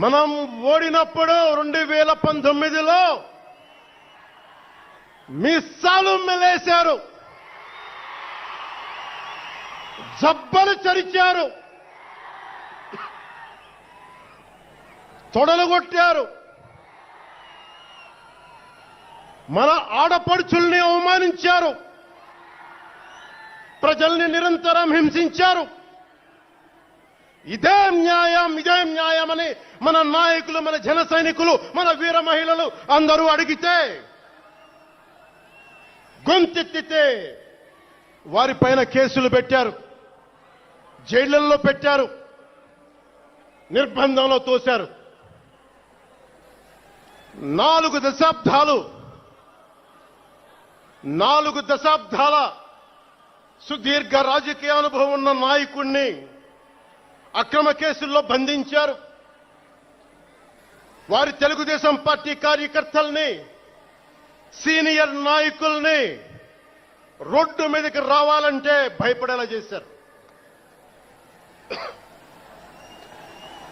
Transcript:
మనం ఓడినప్పుడు 2019లో మిస్సాలు మెలేశారు, జబ్బలు చరిచారు, తొడలు కొట్టారు, మన ఆడపడుచుల్ని అవమానించారు, ప్రజల్ని నిరంతరం హింసించారు. ఇదే న్యాయమని మన నాయకులు, మన జన సైనికులు, మన వీర మహిళలు అందరూ అడిగితే, గొంతెత్తితే వారిపైన కేసులు పెట్టారు, జైళ్లలో పెట్టారు, నిర్బంధంలో తోశారు. 4 దశాబ్దాల సుదీర్ఘ రాజకీయ అనుభవం ఉన్న నాయకుణ్ణి అక్రమ కేసుల్లో బంధించారు. వారి తెలుగుదేశం పార్టీ కార్యకర్తల్ని, సీనియర్ నాయకుల్ని రోడ్డు మీదకి రావాలంటే భయపడేలా చేశారు.